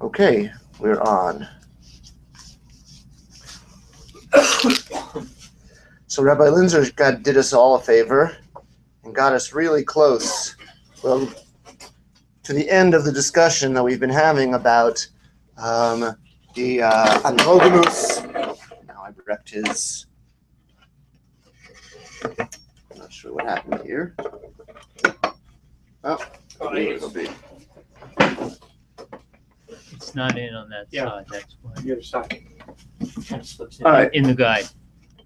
Okay, we're on. So Rabbi Linzer did us all a favor and got us really close, well, to the end of the discussion that we've been having about the androgynous. Now I wrecked his. I'm not sure what happened here. Oh, it'll be. It's not in on that side. That's why. The other side. Kind of slips in, All right. in the guide.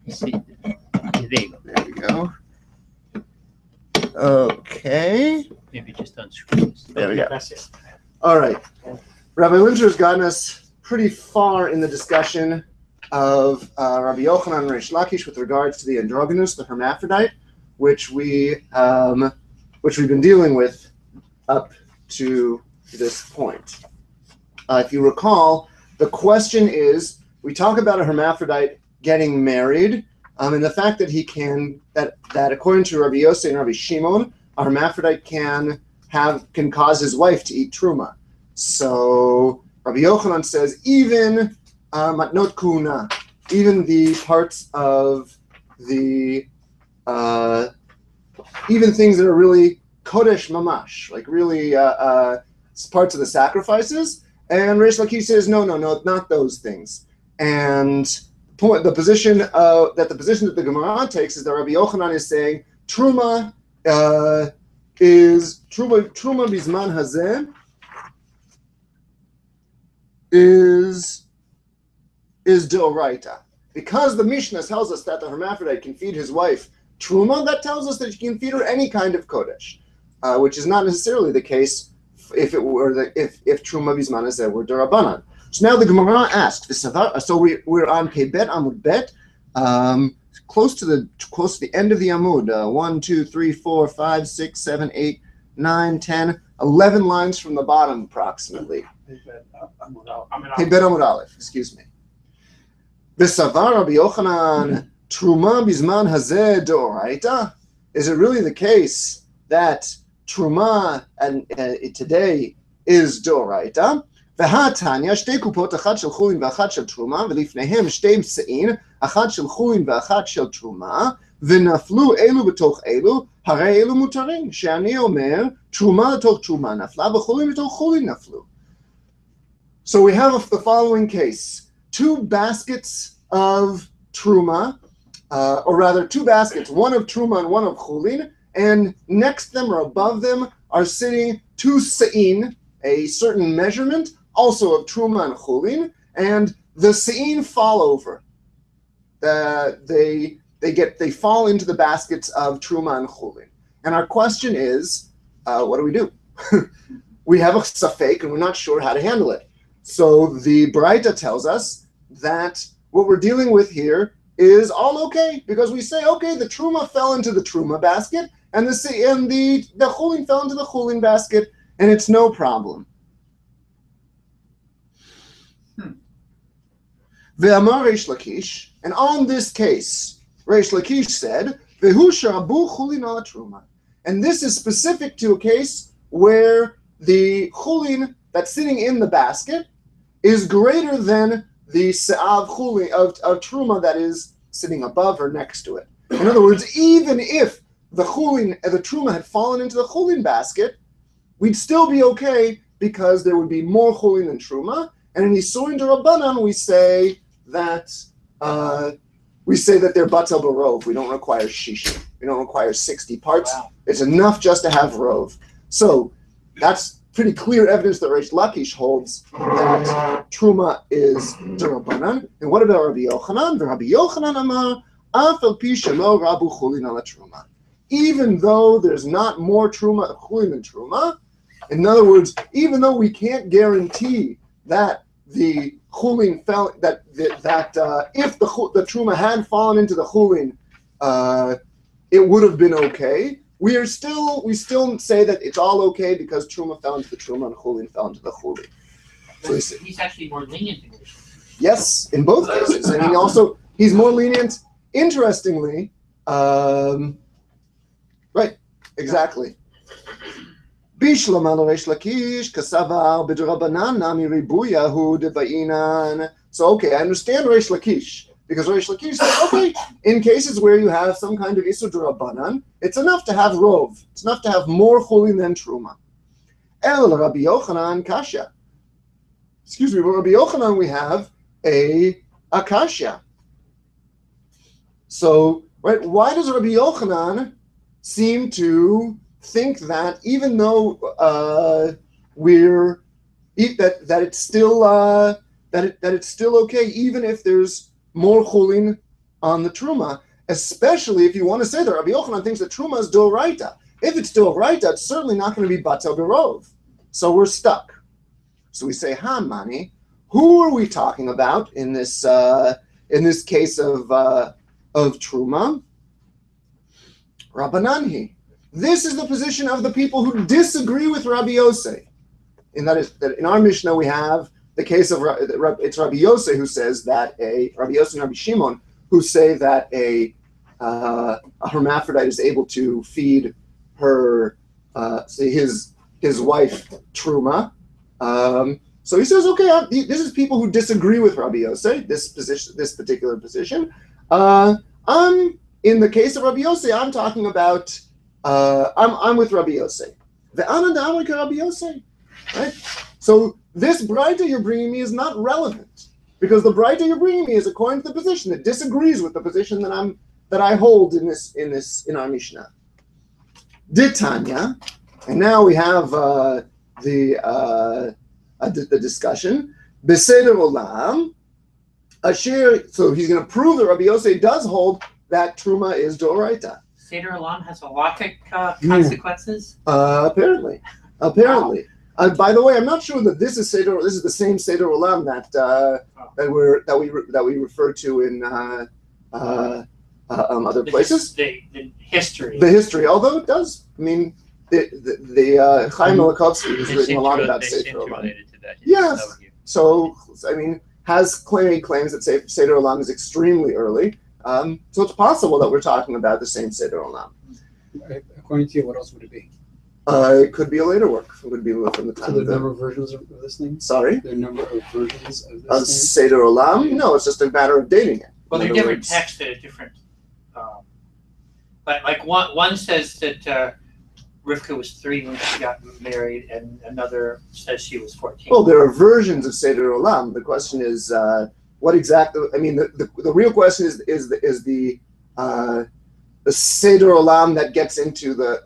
You see, there you go. There we go. Okay. Maybe just unscrew this. There we go. That's it. All right. Rabbi Linzer has gotten us pretty far in the discussion of Rabbi Yochanan and Reish Lakish with regards to the androgynous, the hermaphrodite, which we've been dealing with up to this point. If you recall, the question is, we talk about a hermaphrodite getting married, and the fact that he can, that according to Rabbi Yossi and Rabbi Shimon, a hermaphrodite can cause his wife to eat truma. So Rabbi Yochanan says even matnot kuna, even the parts of the even things that are really kodesh mamash, like really parts of the sacrifices. And Reish Lakish says no, not those things. And the position that the Gemara takes is that Rabbi Yochanan is saying truma is truma bizman hazeh is deoraita. Because the Mishnah tells us that the hermaphrodite can feed his wife truma, that tells us that he can feed her any kind of kodesh, which is not necessarily the case if it were if truma bizman hazeh were derabanan. So now the Gemara asks, so we're on Pebet Amud Bet, close to the end of the Amud, 1, 2, 3, 4, 5, 6, 7, 8, 9, 10, 11 lines from the bottom approximately. Pebet Amud Aleph, excuse me. V'savar Rabbi Yochanan, Truma bizman hazeh deoraita? Is it really the case that Truma today is deoraita? והתניא שתי קופות, אחת של חולין ואחת של תרומה, ולפניהם שתי בשאין, אחת של חולין ואחת של תרומה, ונפלו אלו בתוך אלו, הרי אלו מותרים. שאני אומר, תרומה לתוך תרומה נפלה, וחולין בתוך חולין נפלו. So we have the following case. Two baskets of truma, or rather two baskets, one of truma and one of chulin, and next to them or above them are sitting two se'in, a certain measurement, also of truma and chulin, and the se'in fall over. They fall into the baskets of truma and chulin. And our question is, what do we do? We have a safek and we're not sure how to handle it. So the Braita tells us that what we're dealing with here is all okay, because we say, okay, the truma fell into the truma basket, and the chulin fell into the chulin basket, and it's no problem. Ve'amar Reish Lakish, and on this case, Reish Lakish said, Vehu sharabu chulin ala truma. And this is specific to a case where the chulin that's sitting in the basket is greater than the se'av chulin of truma that is sitting above or next to it. In other words, even if the truma had fallen into the chulin basket, we'd still be okay because there would be more chulin than truma. And in Yisurin D'Rabbanan, we say that they're batel b'rov. We don't require shishi. We don't require 60 parts. Wow. It's enough just to have rov. So that's pretty clear evidence that Reish Lakish holds that truma is D'Rabbanan. And what about Rabbi Yochanan? Rabbi Yochanan amar af al pi shelo rabu chulin ala truma. Even though there's not more truma chulin than truma, in other words, even though we can't guarantee that the chulin fell, if the truma had fallen into the chulin, it would have been okay. We still say that it's all okay because truma fell into the truma and chulin fell into the chulin. So he's actually more lenient in this. Yes, in both cases, and he's more lenient. Interestingly, right, exactly. Bishlam al Reish Lakish kasavar b'drabanan nami ribuyahu deba'inan. So okay, I understand Reish Lakish because Reish Lakish says okay, in cases where you have some kind of isur d'Rabbanan, it's enough to have rov. It's enough to have more chulin than truma. El Rabbi Yochanan kasha. Excuse me, but Rabbi Yochanan we have a kasha. So right, why does Rabbi Yochanan seem to think that even though it's still okay, even if there's more chulin on the truma, especially if you want to say that Rabbi Yochanan thinks that truma is doraita. If it's doraita, it's certainly not going to be batel berov. So we're stuck. So we say, Mani, who are we talking about in this case of truma? Rabbananhi. This is the position of the people who disagree with Rabbi Yosei. In our Mishnah we have the case of it's Rabbi Yosei who says that Rabbi Yosei and Rabbi Shimon who say that a hermaphrodite is able to feed her his wife truma. So he says, okay, this is people who disagree with Rabbi Yosei, this particular position. In the case of Rabbi Yosei, I'm talking about. I'm with Rabbi Yosei. The Anadam Rabbi Yosei, right? So this braita you're bringing me is not relevant because the braita you're bringing me is according to the position that disagrees with the position that I hold in our Mishnah. Ditanya, and now we have the discussion. Beseder olam, asher. So he's going to prove that Rabbi Yosei does hold that truma is doraita. Seder Olam has halakhic consequences? Apparently. By the way, I'm not sure that this is the same Seder Olam that we refer to in other places. The history. The history, although it does. I mean, the Chaim Malakovsky has written a lot about Seder Olam. Yes. So I mean, claims that Seder Olam is extremely early. So it's possible that we're talking about the same Seder Olam. According to you, what else would it be? It could be a later work. It would be from the time So the number of versions of this thing? Sorry? The number of versions of this Of Seder Olam? No, it's just a matter of dating it. Well, they're different texts that are different. But like one says that Rivka was 3 when she got married, and another says she was 14. Well, there are versions of Seder Olam. The question is, what exactly? I mean, the real question is the Seder Olam that gets into the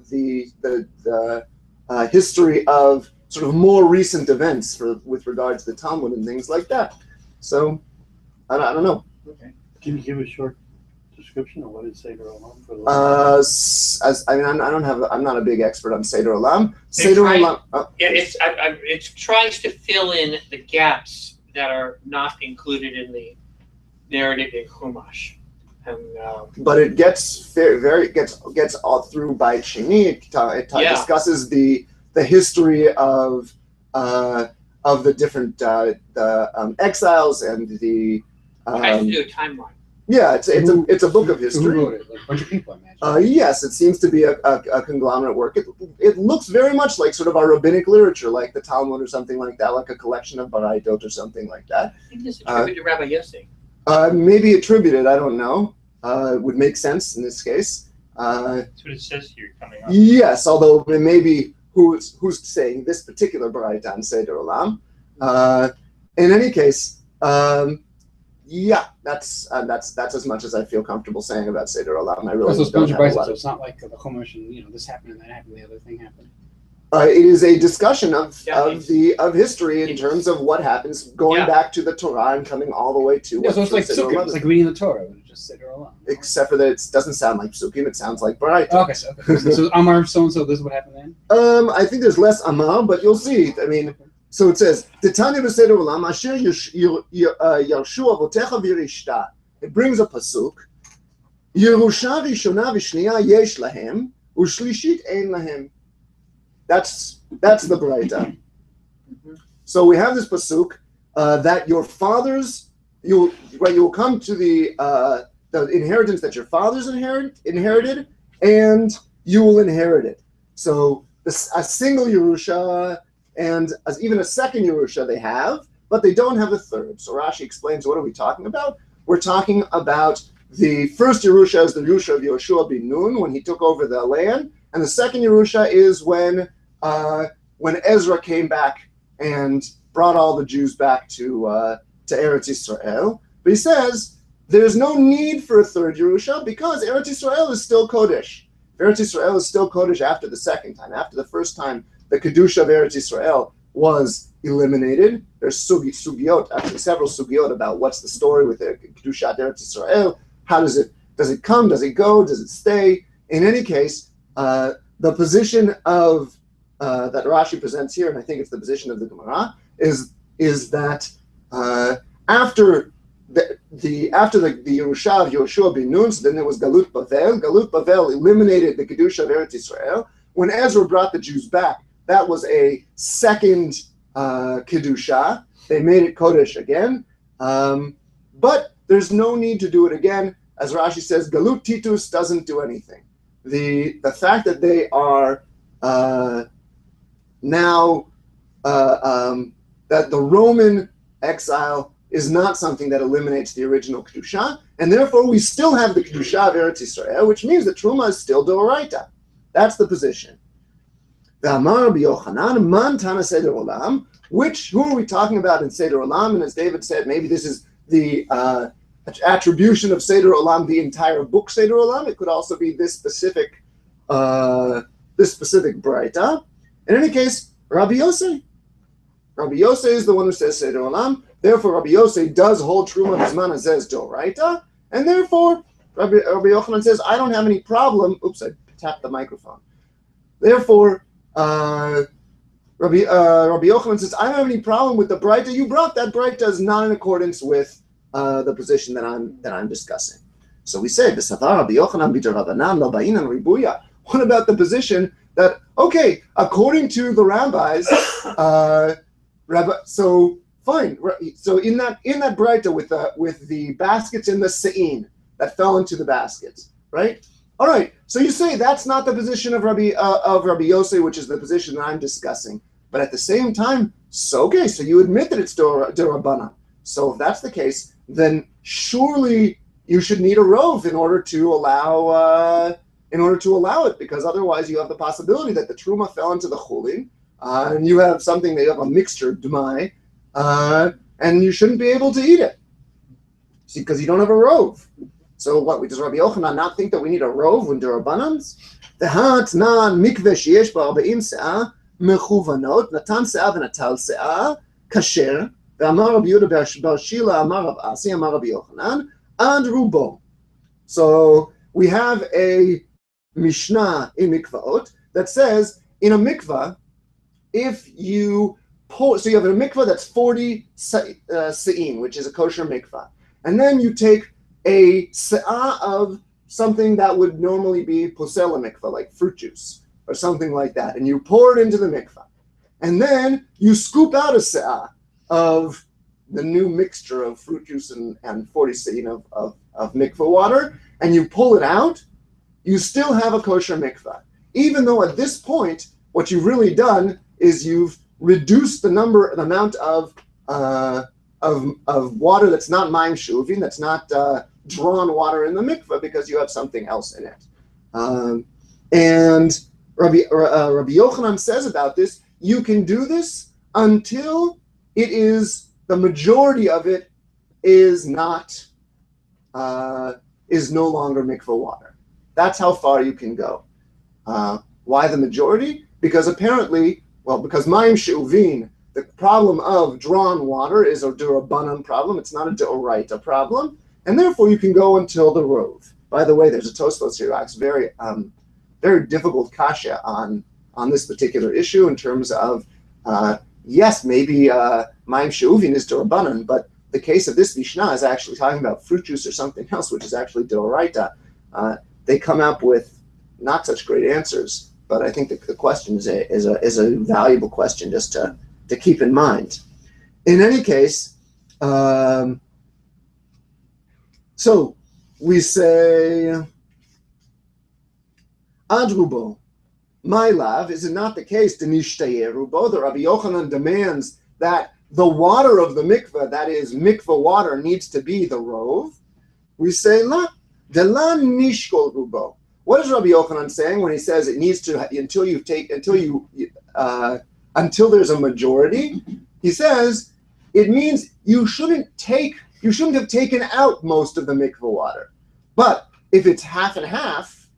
history of sort of more recent events with regards to the Talmud and things like that. So, I don't know. Okay. Can you give a short description of what is Seder Olam for the? I'm not a big expert on Seder Olam. It tries to fill in the gaps that are not included in the narrative in Chumash. But it gets gets all through by Shini. It discusses the history of the different exiles and the. Tries to do a timeline. Yeah, it's a book of history. Who wrote it? Like a bunch of people, I imagine. Yes, it seems to be a conglomerate work. It looks very much like sort of our rabbinic literature, like the Talmud or something like that, like a collection of Baraidot or something like that. I think it's attributed to Rabbi Yossi. Maybe attributed, I don't know. Would make sense in this case. That's what it says here coming up. Yes, although it may be who's saying this particular Baraita on Seder Olam. In any case, yeah, that's as much as I feel comfortable saying about Seder Olam. I really don't have a lot. So it's not like the Chumash and this happened and that happened, the other thing happened. It is a discussion of history in terms of what happens going back to the Torah and coming all the way to. Yeah, so it's like Sukkim. It's like reading the Torah, but it's just Seder Olam. Except for that, it doesn't sound like Psukim. It sounds like Baraita. Okay, so Amar so and so. This is what happened then. I think there's less Amar, but you'll see. I mean, so it says Titania b'Seder Olam Asher Yarshu Avotecha V'Yirishta. It brings a pasuk. Yerusha Rishona V'Shniya Yesh Lahem U'Shlishit Ein Lahem. That's the Baraita. So we have this pasuk that your fathers you will come to the inheritance that your fathers inherited, and you will inherit it. So a single Yerusha and even a second Yerusha they have, but they don't have a third. So Rashi explains, what are we talking about? We're talking about the first Yerusha is the Yerusha of Yoshua ben Nun when he took over the land, and the second Yerusha is when Ezra came back and brought all the Jews back to Eretz Yisrael. But he says there's no need for a third Yerusha because Eretz Yisrael is still Kodesh. Eretz Yisrael is still Kodesh after the second time. After the first time, the Kedusha of Eretz Yisrael was eliminated. There's sugiot, actually several sugiot about what's the story with the Kedusha of Eretz Yisrael. How does it come? Does it go? Does it stay? In any case, the position of that Rashi presents here, and I think it's the position of the Gemara, is that after the Yerusha of Yoshua ben Nun, so then there was Galut Bavel. Galut Bavel eliminated the Kedusha of Eretz Yisrael. When Ezra brought the Jews back, that was a second Kedusha. They made it Kodesh again. But there's no need to do it again. As Rashi says, Galut Titus doesn't do anything. The fact that they are now that the Roman exile is not something that eliminates the original Kedusha, and therefore we still have the Kedusha of Eretz Yisrael, which means that Truma is still Doraita. That's the position. V'amar b'Yochanan man tana seder olam, who are we talking about in Seder Olam? And as David said, maybe this is the attribution of Seder Olam, the entire book Seder Olam. It could also be this specific Braita. In any case, Rabbi Yosei. Rabbi Yosei is the one who says Seder Olam. Therefore, Rabbi Yosei does hold Truma Bizman Azez Doraita. And therefore, Rabbi Yochanan says, I don't have any problem. Oops, I tapped the microphone. Therefore, Rabbi Yochanan says, I don't have any problem with the Braita you brought. That Braita is not in accordance with the position that I'm discussing. So we say, Rabbi Yochanan b'Rabanan lo ba'inan ribuya. What about the position that, okay, according to the rabbis, so fine. So in that Braita with the baskets in the se'in that fell into the baskets, right? All right. So you say that's not the position of Rabbi Yosei, which is the position that I'm discussing. But at the same time, so you admit that it's D'Rabbanan. So if that's the case, then surely you should need a rove in order to allow it, because otherwise you have the possibility that the truma fell into the chulin, and you have a mixture d'mai, and you shouldn't be able to eat it, because you don't have a rove. So what? Does Rabbi Yochanan not think that we need a rove when D'Rabbanans? The hatnan mikveh sheyesh ba'arba'im se'ah mechuvanot natan se'ah v'natal se'ah kasher ve'amar Rabbi Yehuda bar Shila amar Rav Asi amar Rabbi Yochanan ad rubo. So we have a Mishnah in mikvaot that says in a mikvah, if you pour, so you have a mikvah that's 40 se'in, which is a kosher mikvah, and then you take a se'ah of something that would normally be posela mikvah, like fruit juice or something like that, and you pour it into the mikvah, and then you scoop out a se'ah of the new mixture of fruit juice and 40 se'in of mikvah water, and you pull it out, you still have a kosher mikvah. Even though at this point, what you've really done is you've reduced the amount of water that's not maim shuvin, that's not drawn water in the mikvah, because you have something else in it. And Rabbi Yochanan says about this, you can do this until it is, the majority of it is not, is no longer mikvah water. That's how far you can go. Why the majority? Because apparently, because maim she'uvin, the problem of drawn water is a d'Rabbanan problem. It's not a d'oraita problem, and therefore you can go until the rove. By the way, there's a Tosfos here, very, very difficult kasha on this particular issue in terms of, yes, maybe maim she'uvin is d'Rabbanan, but the case of this Mishnah is actually talking about fruit juice or something else, which is actually d'oraita. They come up with not such great answers, but I think the question is a valuable question just to keep in mind. In any case, so we say Adrubo my love, is it not the case, Denishtayeru, that Rabbi Yochanan demands that the water of the mikveh, that is mikveh water, needs to be the rov? We say, la, delan nishkol rubo. What is Rabbi Yochanan saying when he says it needs to, until there's a majority? He says it means you shouldn't have taken out most of the mikveh water. But if it's half and half,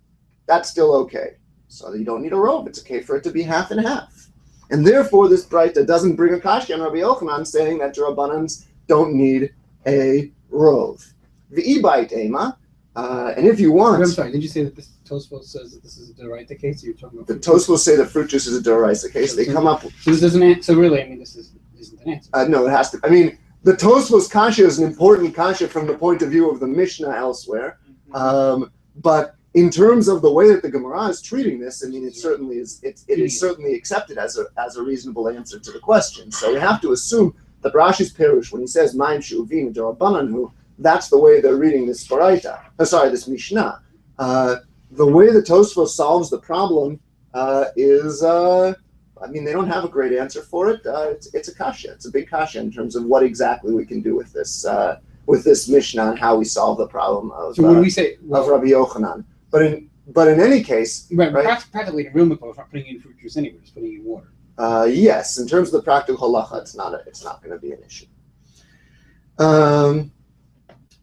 that's still okay. So you don't need a rov. It's okay for it to be half and half. And therefore, this Braita doesn't bring a kasha on Rabbi Yochanan saying that Rabbanans don't need a rov. V'ibait ema, and if you want... I'm sorry, did you say that this Tosfos says that this is a Doraita case? You're talking about the Tosfos say that fruit juice is a Doraisa case. They come up... So this doesn't answer, so really, I mean, this isn't an answer. No, it has to... I mean, the Tosfos kasha is an important kasha from the point of view of the Mishnah elsewhere. But in terms of the way that the Gemara is treating this, I mean, it is certainly accepted as a reasonable answer to the question. So we have to assume that Rashi's Perush, when he says Maim She'uvin Dorabananhu, that's the way they're reading this Baraita. This Mishnah. The way the Tosfos solves the problem is, they don't have a great answer for it. It's a kasha. It's a big kasha in terms of what exactly we can do with this Mishnah and how we solve the problem of, so when we say, of Rabbi Yochanan. But in any case, right? Practically, the real mikvah is not putting in fruit juice anyway; it's putting in water. Yes, in terms of the practical halacha, it's not going to be an issue.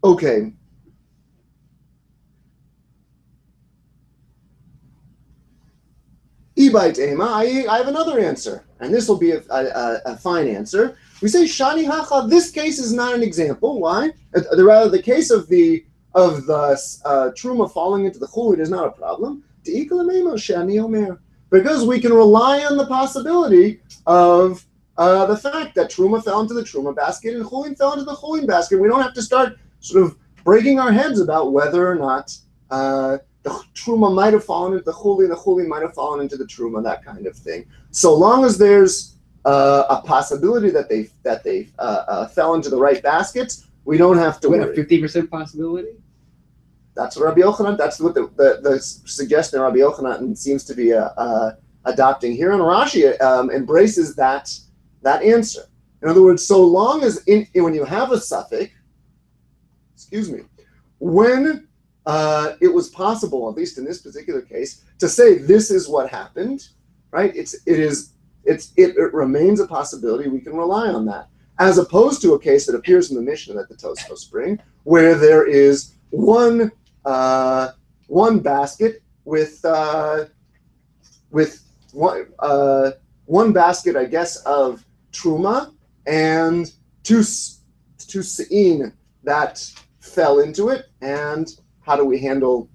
Okay. Ibait ema, I have another answer, and this will be a fine answer. We say shani hacha. This case is not an example. Why? Rather, the case of the truma falling into the chulin is not a problem. Because we can rely on the possibility of the fact that truma fell into the truma basket and chulin fell into the chulin basket. We don't have to start sort of breaking our heads about whether or not the truma might have fallen into the chulin might have fallen into the truma, that kind of thing. So long as there's a possibility that they fell into the right baskets, we don't have to worry. A 50% possibility? That's what Rabbi Yochanan. That's what the suggestion Rabbi Yochanan seems to be adopting here, and Rashi embraces that answer. In other words, so long as when you have a suffix, when it was possible, at least in this particular case, to say this is what happened, right? It remains a possibility. We can rely on that, as opposed to a case that appears in the Mishnah that the Tosfos bring, where there is one basket with one basket, I guess, of truma and two se'in that fell into it. And how do we handle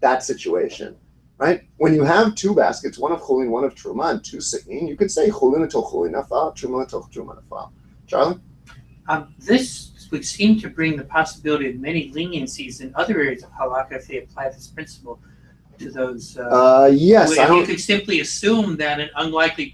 that situation, right? When you have two baskets, one of chulin, one of truma, and two se'in, you can say chulin until chulin nafal, truma until truma nafal. Charlie? This would seem to bring the possibility of many leniencies in other areas of halakha if they apply this principle to those. Yes, if you could simply assume that an unlikely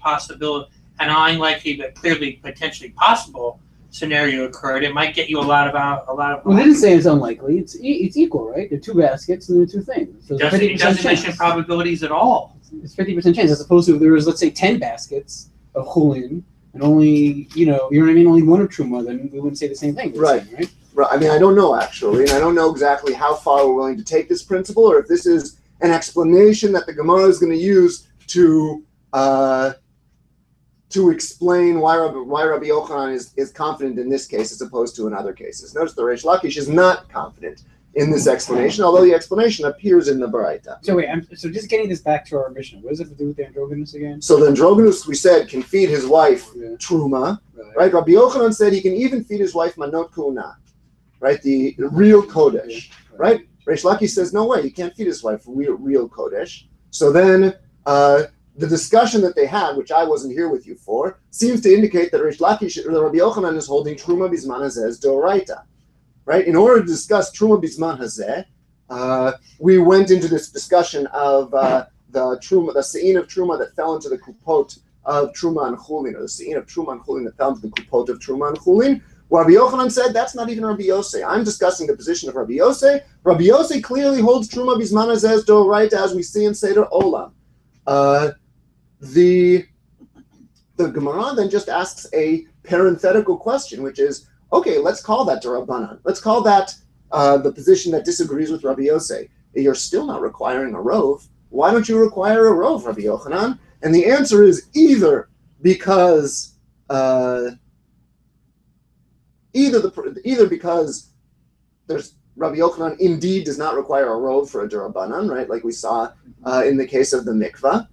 but clearly potentially possible scenario occurred, it might get you a lot of. Well, they didn't say it's unlikely. It's equal, right? There are two baskets and there are two things. So it doesn't mention probabilities at all. It's 50% chance, as opposed to if there was, let's say, 10 baskets of chulin. And only, you know what I mean? Only one of truma, then we wouldn't say the same thing. Right. Right. I mean, I don't know actually, and I don't know exactly how far we're willing to take this principle, or if this is an explanation that the Gemara is going to use to explain why Rabbi Yochanan is confident in this case as opposed to in other cases. Notice the Reish Lakish is not confident in this explanation, although the explanation appears in the Baraita. So wait, so just getting this back to our mission, what does it have to do with the androgynous again? So the androgynous, we said, can feed his wife truma, right? Rabbi Yochanan said he can even feed his wife manot kuna, right? The real kodesh, right? Reish Lakish says, no way, he can't feed his wife real kodesh. So then the discussion that they had, which I wasn't here with you for, seems to indicate that Reish Lakish, or Rabbi Yochanan is holding truma bisman hazeh as doraita. Right. In order to discuss truma bisman hazeh, we went into this discussion of the se'in of truma that fell into the kupot of truma and chulin, or the se'in of truma and chulin that fell into the kupot of truma and chulin. Rabbi Yochanan said that's not even Rabbi Yosei. I'm discussing the position of Rabbi Yosei. Rabbi Yosei clearly holds truma bisman hazeh as doraita, as we see in Seder Olam. the Gemara then just asks a parenthetical question, which is, okay, let's call that D'Rabbanan. Let's call that the position that disagrees with Rabbi Yosei. You're still not requiring a rov. Why don't you require a rov, Rabbi Yochanan? And the answer is either because there's Rabbi Yochanan indeed does not require a rov for a D'Rabbanan, right? Like we saw in the case of the mikvah,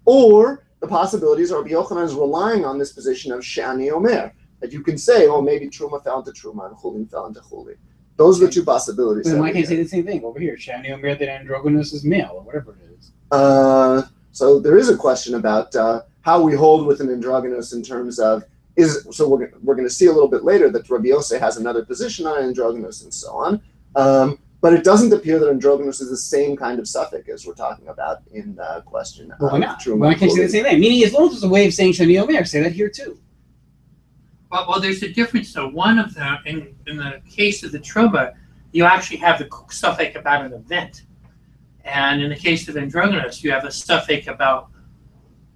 or the possibilities are Rabbi Yochanan is relying on this position of Shani Omer, that you can say, oh, maybe Truma fell into Truma and Chulin fell into Chulin. Those are the two possibilities. Then why can't you say the same thing over here? Shani Omer that androgynous is male, or whatever it is. So there is a question about how we hold with an androgynous in terms of we're going to see a little bit later that Rabbi Yosei has another position on androgynous and so on. But it doesn't appear that androgynous is the same kind of suffix as we're talking about in the question. Well, why not? Why can't you say the same thing? Meaning, as long as there's a way of saying Shani Omer, say that here too. Well, there's a difference though. One of them, in the case of the truma, you actually have the suffix about an event. And in the case of androgynous, you have a suffix about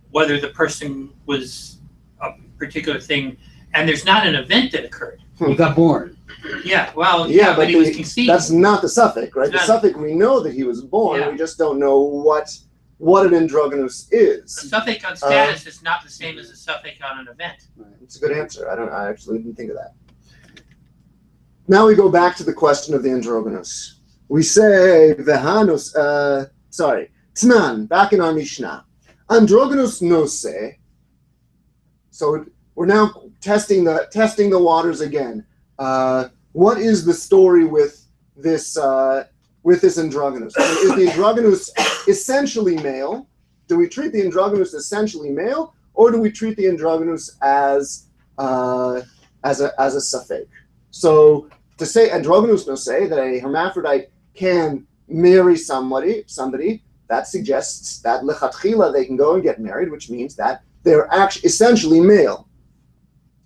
whether the person was a particular thing, and there's not an event that occurred. He got born. Yeah, well, yeah, but he was conceived. That's not the suffix, right? The suffix, we know that he was born. Yeah. We just don't know what an androgynous is. The suffix on status is not the same as the suffix on an event. It's a good answer. I actually didn't think of that. Now we go back to the question of the androgynous. We say Vehanus. Tnan. Back in our Mishnah, androgynous nose. So we're now testing the waters again. What is the story with this androgynous? Is the androgynous essentially male? Do we treat the androgynous essentially male, or do we treat the androgynous as a suffix? So to say androgynous no say that a hermaphrodite can marry somebody, that suggests that lechatchila they can go and get married, which means that they're actually essentially male.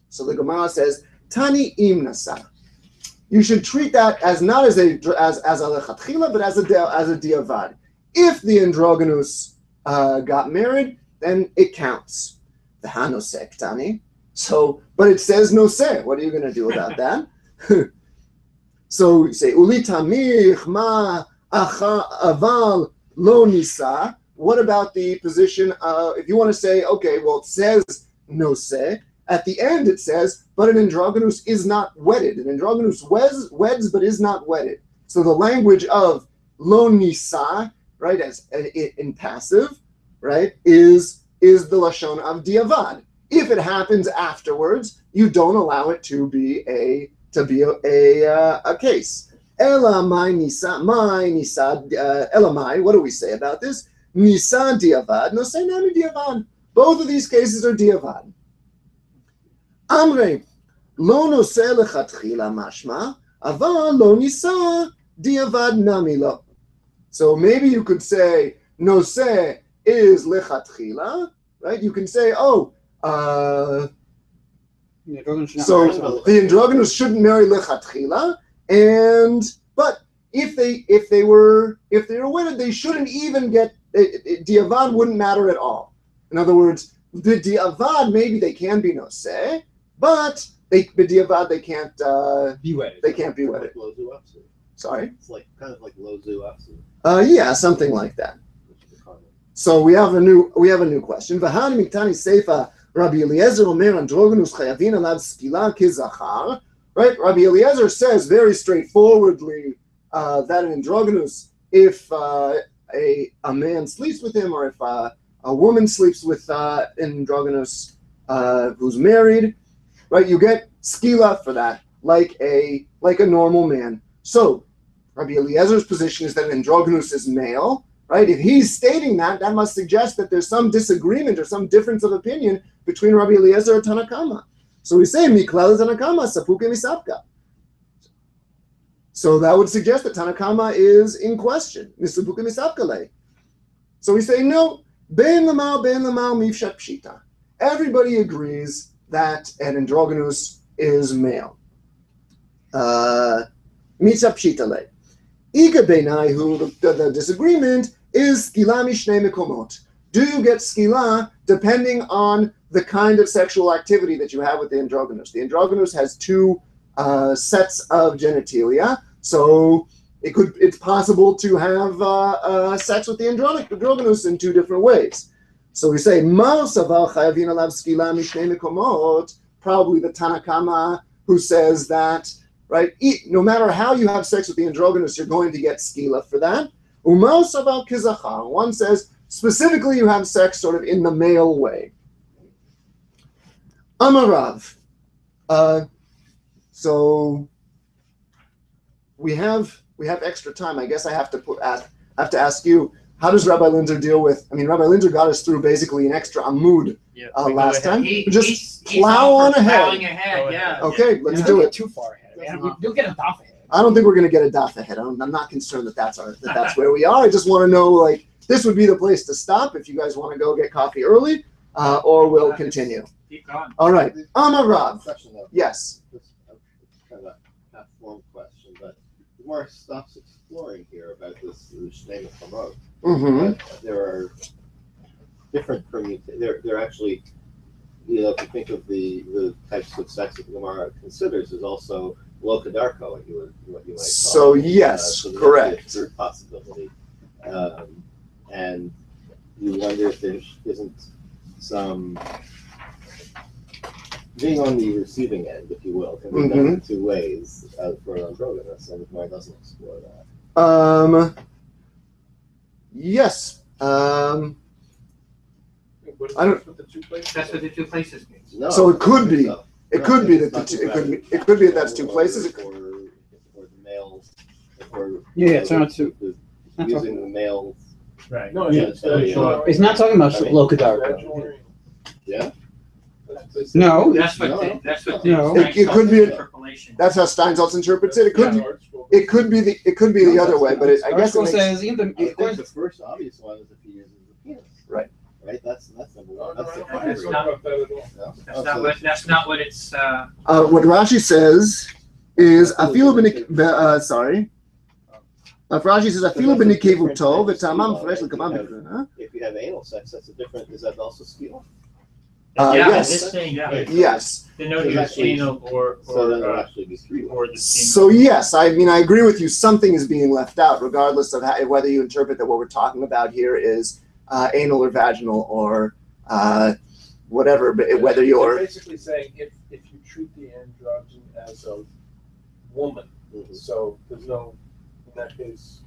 So the Gemara says, Tani im nasa. You should treat that as not as a lechatchila, but as a diavad. If the androgynous got married, then it counts. The hanosek tani. So, but it says no se. What are you going to do about that? So you say uli tamich ma aval lo nisa. What about the position? If you want to say, okay, well, it says no se. At the end, it says, but an androgynous is not wedded. An androgynous weds, but is not wedded. So the language of lo nisa, right, as in passive, right, is the lashon of diavad. If it happens afterwards, you don't allow it to be a case. Elamai nisa, elamai. What do we say about this? Nisa diavad, no say nami diavad. Both of these cases are diavad. Amre, lo noseh lechatchila mashma, aval lo nisa diavad nami lo. So maybe you could say noseh is lechatchila, right? You can say, so the androgynous shouldn't marry lechatchila, but if they were wedded, they shouldn't even get diavad wouldn't matter at all. In other words, the diavad maybe they can be noseh, but diavad they can't be wedded. They can't be wedded. Like Sorry. It's like kind of like lozu apsu. Yeah, something like that. So we have a new question. V'hani miktani seifa Rabbi Eliezer omer androgenus chayavin alav skila kizachar. Right? Rabbi Eliezer says very straightforwardly that an androgenus, if a man sleeps with him, or if a woman sleeps with an androgenous who's married, right? You get skila for that, like a normal man. So Rabbi Eliezer's position is that an androgynous is male, right? If he's stating that must suggest that there's some disagreement or some difference of opinion between Rabbi Eliezer and Tanakama. So we say Miklal Tanakama Sapuke Misapka. So that would suggest that Tanakama is in question. Misapuke Misapkale. So we say no. Ben Lamal Mifshat Pshita. Everybody agrees that an androgynous is male. Mitzah Pshita. Iga Benai, who the disagreement is Skila Mishnei Mekomot. do you get skila depending on the kind of sexual activity that you have with the androgynous? The androgynous has two sets of genitalia, so it's possible to have sex with the androgynous in two different ways. So we say probably the Tanakama who says that, right, no matter how you have sex with the androgynous, you're going to get skila for that. One says specifically you have sex sort of in the male way. Amarav. So we have extra time. I guess I have to ask you, how does Rabbi Linzer deal with? I mean, Rabbi Linzer got us through basically an extra amud last time. He's plow on ahead. Plowing ahead, yeah. Okay, let's Don't do get it. too far ahead. You'll get a daf ahead. I don't think we're going to get a daf ahead. I'm not concerned that that's where we are. I just want to know, like, this would be the place to stop if you guys want to go get coffee early, or we'll continue. Keep going. All right. Amarav. Question though. Yes. It's kind of a half-formed question, but the more stuff's exploring here about this Shnei Mekomot. Mm-hmm. But there are different permutations. There actually, you know, if you think of the types of sex that the Gemara considers, is also lo kadarko, what you might call. So yes, so correct. That's a third possibility, and you wonder if there isn't some being on the receiving end, if you will, can be done in two ways for an androgynous, and the Gemara doesn't explore that. Yes. I don't. That's what the two places means. No, So it could be. so. It could be that it could be that that's two places. Or the males. Or It's not two. Using the male. Right. No, Yeah, it's sure. It's not talking about I mean, Lokadar. Yeah. No. That's what No. the No. It could be interpolation. That's how Steinsaltz interprets it. It could be the other way, but I guess it Article makes, says even I think the first obvious one is if he uses the penis. Right. Right. That's number one. That's the That's primary. not- No? That's not what it's. what Rashi says is afilu b'nik. Sorry. Rashi says afilu b'nikevu tov v'tamam fresh l'kamam b'kruna. If you have anal sex, that's a different. Is that also skill? Yes. This thing, Yes. denote your anal So then it'll actually be three. or the So yes, I mean I agree with you. Something is being left out, regardless of whether you interpret that what we're talking about here is anal or vaginal or whatever. But whether They're you're basically saying if you treat the androgen as a woman, so there's no, in that case,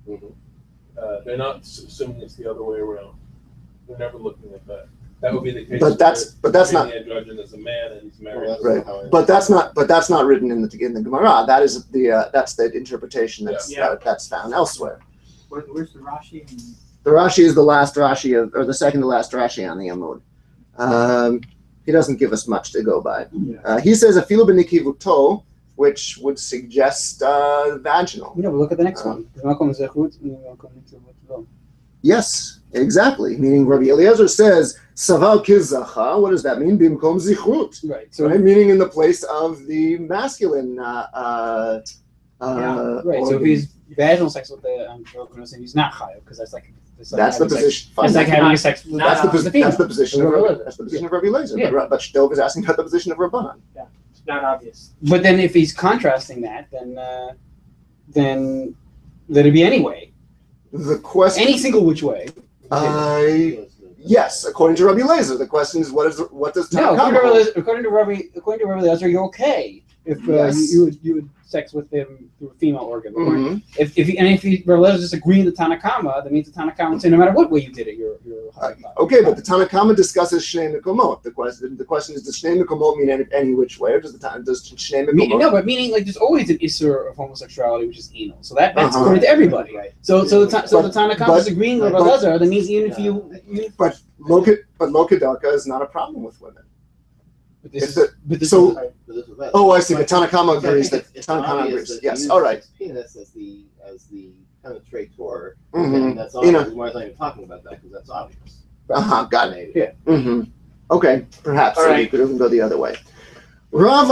they're not assuming it's the other way around. They're never looking at that. That would be the case. But that's not the androgen as a man and he's married. Well, right. how it- But that's not written in the Gemara. That is that's the interpretation that's found elsewhere. Where's the Rashi? The Rashi is the last Rashi or the second to last Rashi on the Amud. He doesn't give us much to go by. He says afilu b'nikivuto, which would suggest vaginal. but look at the next one. Yes, exactly. Meaning Rabbi Eliezer says saval kizacha. What does that mean? Bimkom zichrut. Right. So Right, meaning in the place of the masculine. right. So if organ. he's vaginal sex with the androgynous, and he's not chayav, because that's like That's the having sex- position. That's like having sex. With That's the with position. female. That's the position. With Rabbi That's the position of Rabbi Eliezer. Yeah. But Dov is asking about the position of Rabbanan. It's not obvious. But then if he's contrasting that, then let it be anyway. The question. Any single which way. Yes, according to Rabbi Eliezer, the question is what does No, Tanakama hold? according to Rabbi Eliezer, you're okay if Yes. you would sex with him through a female organ. Mhm. If Rabbi Eliezer is agreeing to Tanakama, that means the Tanakama would say no matter what way you did it, you're Okay, but the Tanakama discusses Shnei Mekomot. The question is, does Shnei Mekomot mean any which way, or does Shnei Mekomot? No, but meaning like there's always an issur of homosexuality, which is anal. So that's Uh-huh. according to everybody. Right. So the Tanakama but- is agreeing with but- Rabbi Eliezer. That means even if you But Lokadaka is not a problem with women. but this If is the- but this so- is, So this is that. Oh, I see. The Tanakama I think agrees that it's Tanakama obvious agrees. that Yes. he All uses right. his penis as the penetrator. Mhm. And that's all. You know. Why not even talking about that? Because that's obvious. Got it. Maybe. Mm-hmm. Okay, perhaps. All So right. you could even go the other way. Rav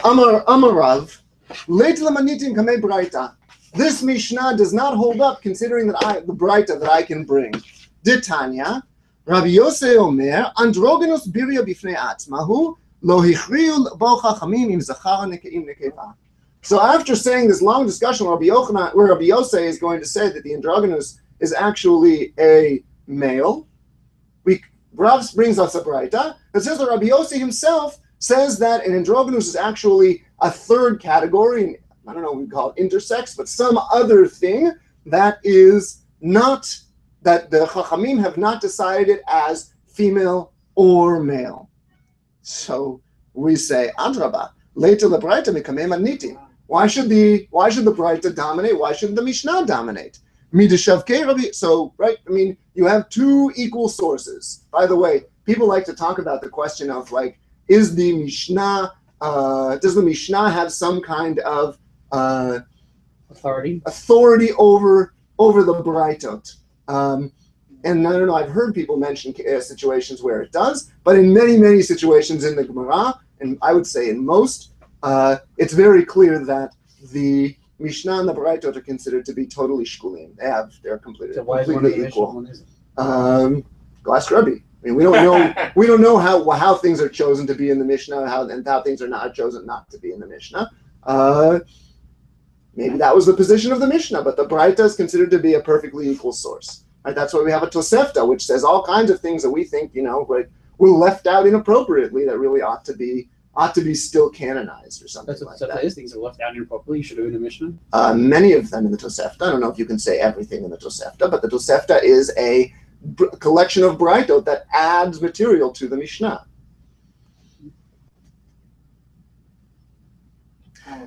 Amar Rav, late lamanitim kamei braita. This Mishnah does not hold up, considering that the braita that I can bring. Ditanya, Rabbi Yosei Omer, Androgenus birya bifnei atzmahu, lo hichriu bo chachamim im zachar nekeim nekeva. So after saying this long discussion where Rabbi Yosei is going to say that the androgynous is actually a male, Rav brings us a braita that says that Rabbi Yosei himself says that an androgynous is actually a third category, I don't know what we call it intersex, but some other thing that is not, that the Chachamim have not decided as female or male. So we say, Adraba, later the Braita mikamei maniti. Why should the Braita dominate? Why shouldn't the Mishnah dominate? So, right, I mean, you have two equal sources. By the way, people like to talk about the question of, like, is the Mishnah, does the Mishnah have some kind of authority over the Braitot? And I don't know, I've heard people mention situations where it does, but in many, many situations in the Gemara, and I would say in most, it's very clear that the Mishnah and the Braitot are considered to be totally shkulim. They're completely equal. Go ask Rabbi. I mean, we don't know how things are chosen to be in the Mishnah, how things are not chosen not to be in the Mishnah. Maybe that was the position of the Mishnah, but the Braita is considered to be a perfectly equal source. Right? That's why we have a Tosefta, which says all kinds of things that we think, were left out inappropriately that really ought to be still canonized or something like that. That's what things are left out inappropriately. Should have been in the Mishnah. Many of them in the Tosefta. I don't know if you can say everything in the Tosefta, but the Tosefta is a collection of Braitot that adds material to the Mishnah.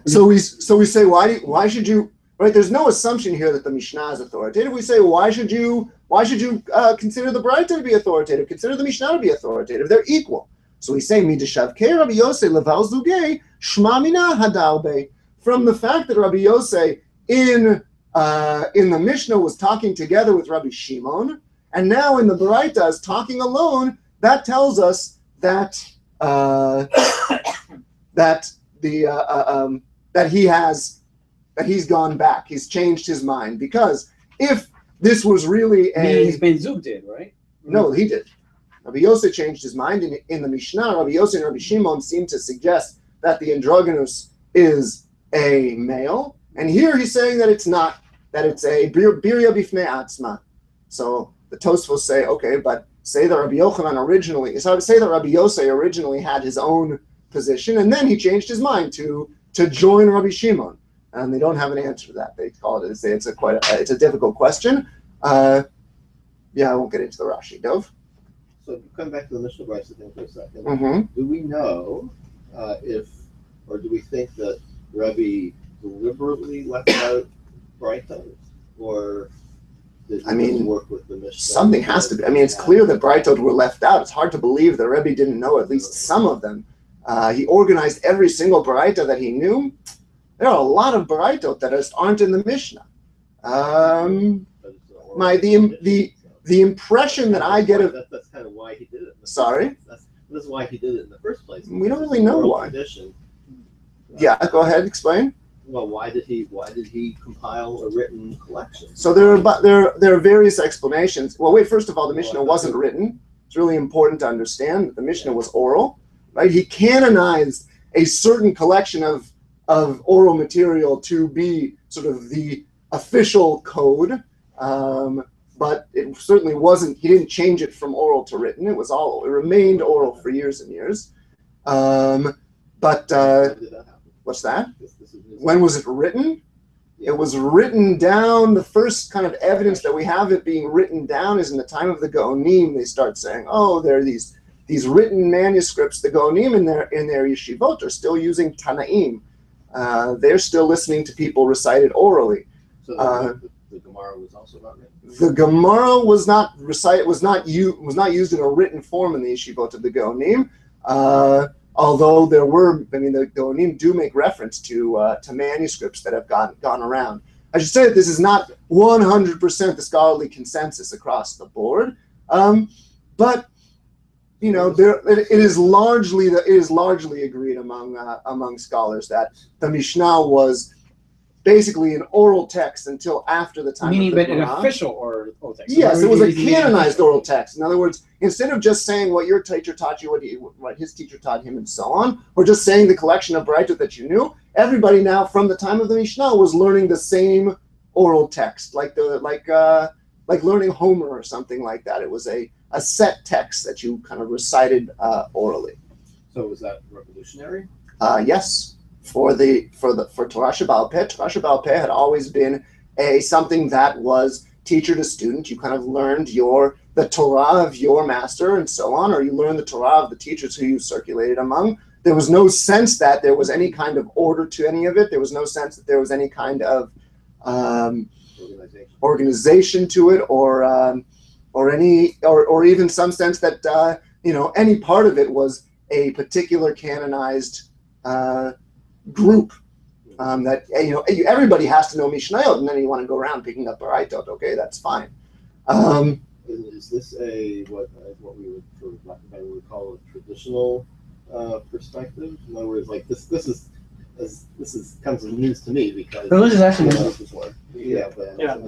So we say, why should you, right? There's no assumption here that the Mishnah is authoritative. We say, why should you consider the Braita to be authoritative? Consider the Mishnah to be authoritative. They're equal. So we say, Midishavkei Rabbi Yosei leval zugei shma mina hadarbe. From the fact that Rabbi Yosei in the Mishnah was talking together with Rabbi Shimon, and now in the Braita is talking alone, that tells us that he's gone back. He's changed his mind. Because if this was really his Ben Zug did, right? No, he did. Rabbi Yosei changed his mind in the Mishnah. Rabbi Yosei and Rabbi Shimon seem to suggest that the androgynous is a male, and here he's saying that it's not, that it's a birya bifnei atzma. So the Tosfos say, okay, but say that Rabbi Yosei originally had his own position, and then he changed his mind to join Rabbi Shimon, and they don't have an answer to that. They call it. They say it's a difficult question. I won't get into the Rashi. Dov. So come back to the Mishnah Brisa thing for a second. Mm-hmm. Do we know or do we think that Rabbi deliberately left out Braitot, or did he work with the Mishnah? Something has to be. I mean, it's clear that Braitot were left out. It's hard to believe that Rabbi didn't know at least some of them. He organized every single Braita that he knew. There are a lot of Braitot that just aren't in the Mishnah. The impression that I get of that's kind of why he did it. Sorry? That's why he did it in the first place. We don't really know why. Tradition. Yeah, go ahead, explain. Well, why did he compile a written collection? So there are various explanations. Well, wait, first of all, the Mishnah wasn't written. It's really important to understand that the Mishnah was oral, right? He canonized a certain collection of oral material to be sort of the official code. But it certainly wasn't, he didn't change it from oral to written. It remained oral for years and years. What's that? When was it written? It was written down. The first kind of evidence that we have it being written down is in the time of the Gaonim. They start saying, there are these written manuscripts. The Gaonim in their yeshivot are still using Tanaim. They're still listening to people recite it orally. So the Gemara was also not written. The Gemara was not recited, was not used in a written form in the yeshivot of the Gaonim. Although the Gaonim do make reference to manuscripts that have gone around. I should say that this is not 100% the scholarly consensus across the board, but it is largely agreed among scholars that the Mishnah was basically an oral text until after the time Meaning, of the but an Quran. official oral text. Yes, it was a Is it canonized official? oral text. In other words, instead of just saying what your teacher taught you, what his teacher taught him, and so on, or just saying the collection of Baraita that you knew, everybody now from the time of the Mishnah was learning the same oral text, like learning Homer or something like that. It was a set text that you kind of recited orally. So was that revolutionary? Yes, for Torah Shebaal Peh. Torah Shebaal Peh had always been something that was teacher to student. You kind of learned the Torah of your master and so on, or you learned the Torah of the teachers who you circulated among. There was no sense that there was any kind of order to any of it. There was no sense that there was any kind of organization to it, or even some sense that any part of it was a particular canonized group. That everybody has to know Mishnayot, and then you want to go around picking up Baraitot. Okay, that's fine. Is this what we would call a traditional perspective? In other words, like this is comes as news to me because This is actually yeah, but Yeah.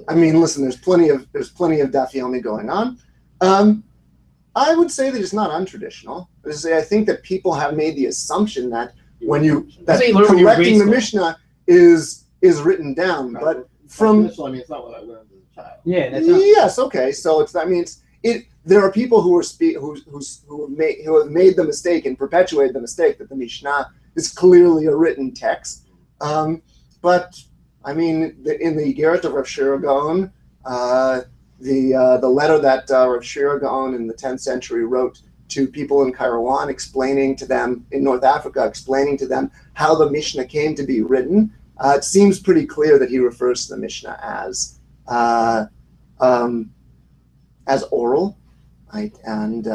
I mean, listen, there's plenty of Daf Yomi going on. I would say that it's not untraditional. I think that people have made the assumption that correcting the Mishnah is written down, but from I mean, it's not what I learned as a child. Yeah, that's not, yes, okay. So there are people who have made the mistake and perpetuated the mistake that the Mishnah is clearly a written text. But I mean, in the Iggeret of Rav Shira Gaon, the letter that Rav Shira Gaon in the 10th century wrote to people in Kairouan, explaining to them in North Africa, explaining to them how the Mishnah came to be written, it seems pretty clear that he refers to the Mishnah as oral, right, and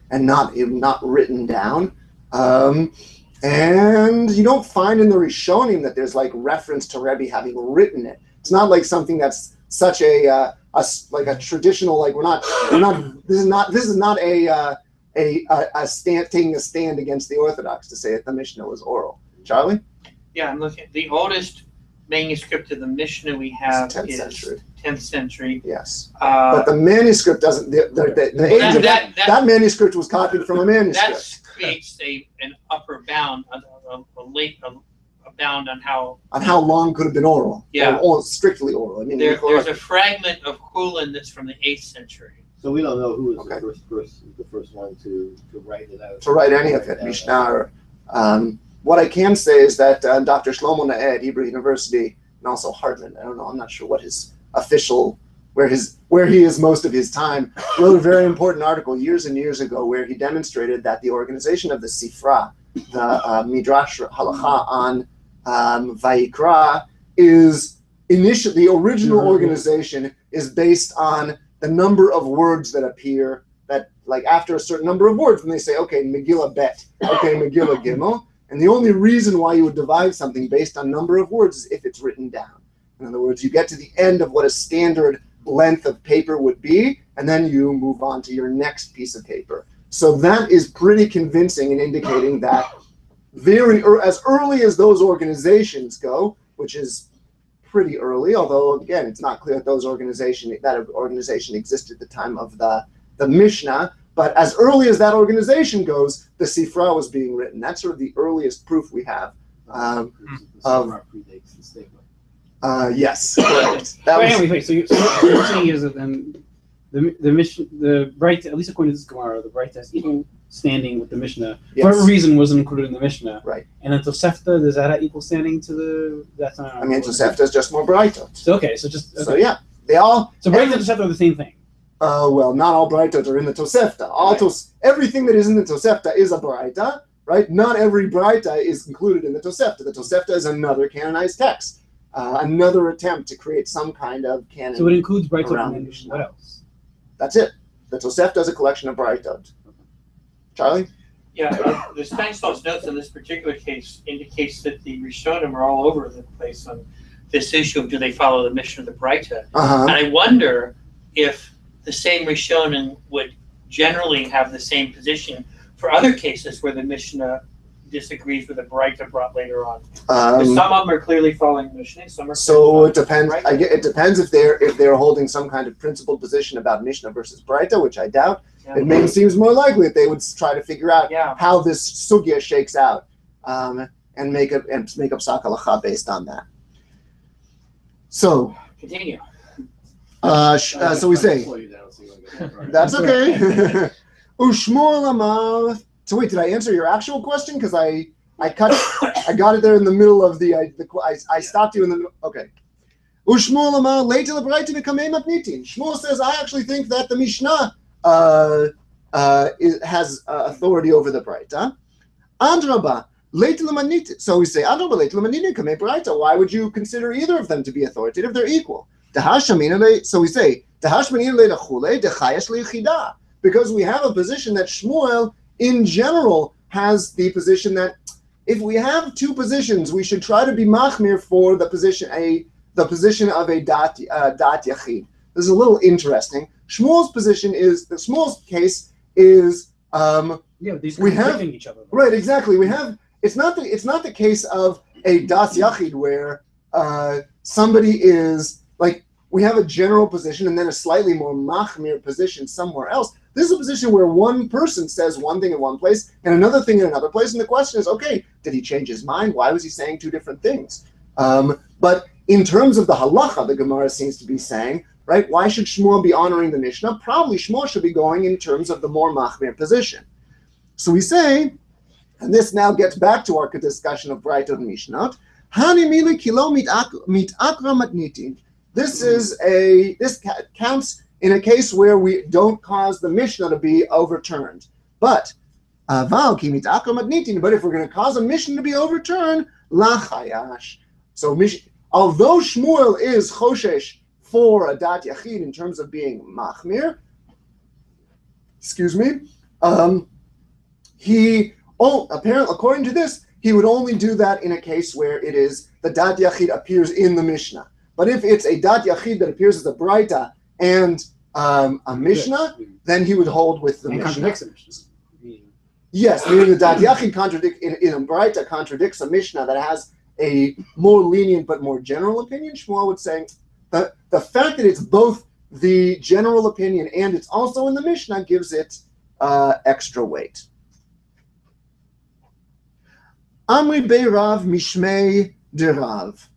not written down. And you don't find in the Rishonim that there's like reference to Rebbe having written it. It's not like something that's such a traditional, like this is not taking a stand against the Orthodox to say that the Mishnah was oral. Charlie? Yeah, I'm looking. The oldest manuscript of the Mishnah we have It's 10th is century. 10th century. Yes. But the manuscript doesn't, the age of that manuscript was copied from a manuscript. That creates an upper bound, a bound on how. On how long could have been oral. Yeah. Or strictly oral. I mean, There's a fragment of Hulin that's from the 8th century. So we don't know who was Okay. the first one to write it out. to write any of it, Mishnah. Or, what I can say is that Dr. Shlomo Naed, Hebrew University, and also Hartman, I don't know, I'm not sure what his official, where he is most of his time, wrote a very important article years and years ago where he demonstrated that the organization of the Sifra, the Midrash Halacha on Vayikra, is the original organization is based on the number of words that appear, that like after a certain number of words, when they say, okay, Megillah Bet, okay, Megillah Gimel, and the only reason why you would divide something based on number of words is if it's written down. In other words, you get to the end of what a standard length of paper would be, and then you move on to your next piece of paper. So that is pretty convincing in indicating that as early as those organizations go, which is pretty early, although again, it's not clear that that organization existed at the time of the Mishnah. But as early as that organization goes, the Sifra was being written. That's sort of the earliest proof we have. Predates the statement. Yes, correct. Wait. So what you're saying is that then the Braita, at least according to this Gemara, the Braita has equal standing with the Mishnah. Yes. For whatever reason, wasn't included in the Mishnah. Right. And then Tosefta, does that have equal standing to the? That's not. I mean, Tosefta is just more Baraita. So, okay, so just. Okay. So yeah, they all. So Braita and Tosefta are the same thing. Well, not all Baraitot are in the Tosefta. Everything that is in the Tosefta is a Baraita, right? Not every Baraita is included in the Tosefta. The Tosefta is another canonized text, another attempt to create some kind of canon. So it includes Braita around and Mishnah. what else? That's it. The Tosefta is a collection of Baraitot. Charlie? Yeah, the Stanislaus notes in this particular case indicates that the Rishonim are all over the place on this issue of do they follow the Mishnah of the Braita. And I wonder if the same Rishonim would generally have the same position for other cases where the Mishnah disagrees with the Braita brought later on? Because some of them are clearly following Mishnah, some are. So it depends. It depends if they're holding some kind of principled position about Mishnah versus Braita, which I doubt. Yeah. It seems more likely that they would try to figure out Yeah. how this sugya shakes out, and make up psak halacha based on that. So Continue. so we say Slow you down so you don't get that right. that's okay. Ushmuel amar. So wait, did I answer your actual question? Because I got it there in the middle of I stopped you in the middle. Okay. Ushmuel amar later lebraita bekamei matnitin. Shmuel says I actually think that the Mishnah has authority over the Braita. Andraba later lemanit. So we say Andraba later lemanit kamei Braita. Why would you consider either of them to be authoritative? They're equal. So we say because we have a position that Shmuel in general has the position that if we have two positions, we should try to be machmir for the position of a dat yachid. This is a little interesting. Shmuel's case is these we have each other. Right, exactly. We have it's not the case of a das yachid where somebody is like we have a general position and then a slightly more machmir position somewhere else. This is a position where one person says one thing in one place and another thing in another place, and the question is, okay, did he change his mind? Why was he saying two different things? But in terms of the halacha, the Gemara seems to be saying, right, why should Shmuel be honoring the Mishnah? Probably Shmuel should be going in terms of the more machmir position. So we say, and this now gets back to our discussion of Braita and Mishnah, Hani mili kilo mit akra matnitin. This counts in a case where we don't cause the Mishnah to be overturned. But if we're going to cause a Mishnah to be overturned, la chayash. So although Shmuel is choshesh for a dat yachid in terms of being machmir, apparently according to this, he would only do that in a case where it is the dat yachid appears in the Mishnah. But if it's a dat yachid that appears as a Braita and a Mishnah, then he would hold with the Mishnah. Yes, meaning the dat yachid in a Braita contradicts a Mishnah that has a more lenient but more general opinion. Shmuel would say that the fact that it's both the general opinion and it's also in the Mishnah gives it extra weight. Amri be'rav mishmei derav.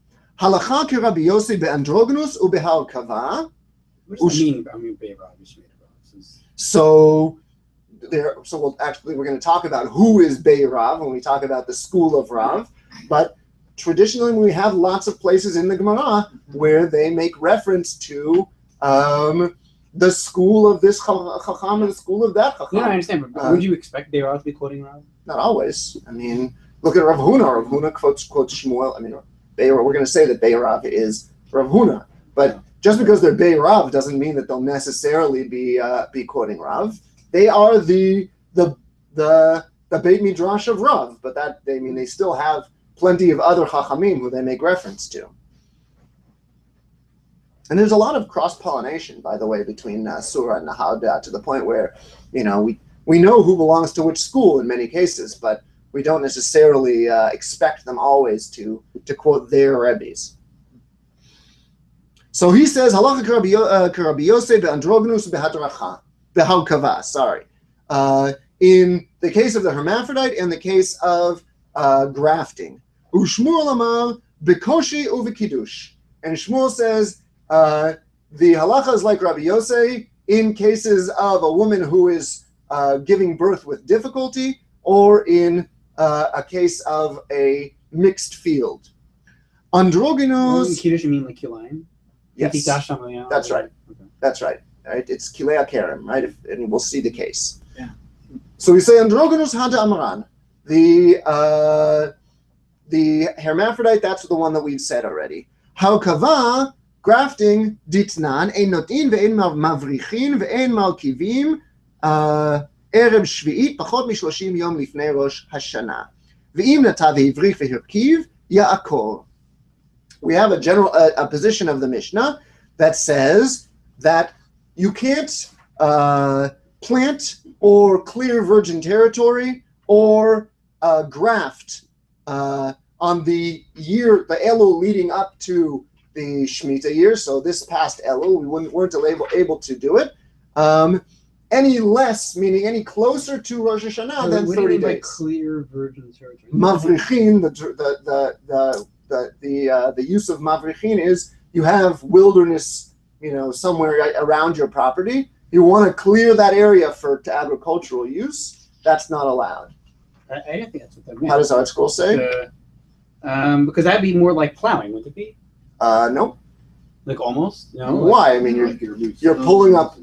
Halacha ke Rabbi Yossi be'androgonus u'behar kava. What does that mean? Be'rav mishmei derav? So we're going to talk about who is be'rav when we talk about the school of Rav. But traditionally, we have lots of places in the Gemara where they make reference to the school of this chacham and the school of that chacham. Yeah, I understand. But would you expect be'rav to be quoting Rav? Not always. I mean, look at Rav Huna. Rav Huna quotes Shmuel. I mean, we're going to say that be'rav is Rav Huna, but just because they're be'rav doesn't mean that they'll necessarily be quoting Rav. They are the Beit Midrash of Rav, but they still have plenty of other chachamim who they make reference to. And there's a lot of cross-pollination, by the way, between Surah and Nahada, to the point where, we know who belongs to which school in many cases, but we don't necessarily expect them always to quote their rebbes. So he says, Halacha k'Rabbi Yosef be'androgonus behar kava. Sorry. In the case of the hermaphrodite and the case of grafting. Ushmuel amar bekoshi uvekidush. And Shmuel says the halacha is like Rabbi Yosef in cases of a woman who is giving birth with difficulty or in a case of a mixed field. Androgynous. Kiddush, you mean like kilayim? Yes. That's right. Okay. That's right. Right? It's kilei akarim, right? And we'll see the case. Yeah. So we say androgynous hada amran. The hermaphrodite, that's the one that we've said already. How kava, grafting, ditnan, ein notin ve'en mavrichin ve'en malkivim, ערב שביעית פחות מ-30 יום לפני ראש השנה. ואם נטע והבריא והרכיב, יעקור. We have a position of the Mishnah that says that you can't plant or clear virgin territory or graft on the year, the Elul leading up to the Shemitah year, so this past Elul, we weren't able to do it. Any less, meaning any closer to Rosh Hashanah than 30 days. What do you mean by clear virgin territory? Mavrichin, the use of mavrichin is you have wilderness, somewhere around your property. You want to clear that area to agricultural use. That's not allowed. I don't think that's what that means. How does Art Scroll say? Because that'd be more like plowing, wouldn't it be? No. Like almost? No. Why? I mean, you're pulling up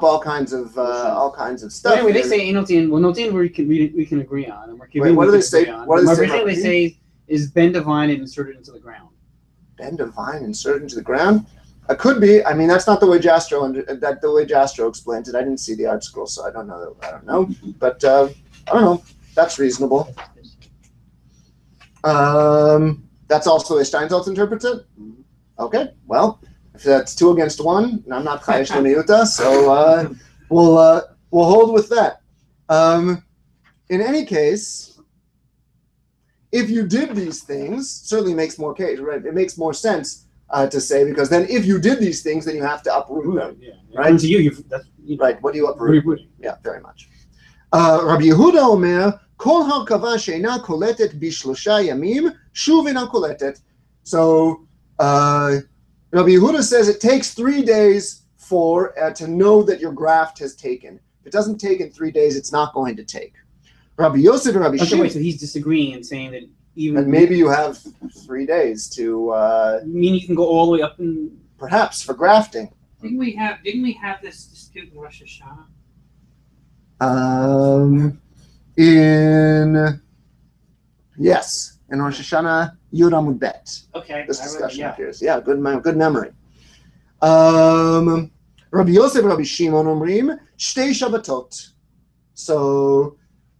all kinds of stuff. Well, anyway, they say notin. Well, notin we can agree on. And wait, what do they say? What do they say is bend a vine and insert it into the ground. Bend a vine, insert it into the ground. It could be. I mean, that's not the way Jastrow explains it. I didn't see the Art Scroll, so I don't know. But I don't know. That's reasonable. That's also the way Steinsaltz interprets it. Okay, well, if that's 2 against 1, and I'm not chayesh l'miuta, so we'll hold with that. In any case, if you did these things, certainly makes more case, right? It makes more sense to say, because then if you did these things, then you have to uproot them, right? To you, right? What do you uproot? Yeah, very much. Rabbi Yehuda Omer, Kol haרכבה שאינה קולטת ב3 ימים, שוב אינה קולטת. So Rabbi Yehuda says it takes 3 days to know that your graft has taken. If it doesn't take in 3 days, it's not going to take. Rabbi Yosef and Rabbi Shimon. So he's disagreeing and saying that even. And maybe you have 3 days to. Meaning you can go all the way up and. Perhaps for grafting. Didn't we have this dispute in Rosh Hashanah? Yes, in Rosh Hashanah, Yud Amud Bet. Okay. This discussion appears. Yeah, good memory. Rabbi Yosef, Rabbi Shimon Omrim, Shtei Shabbatot. So,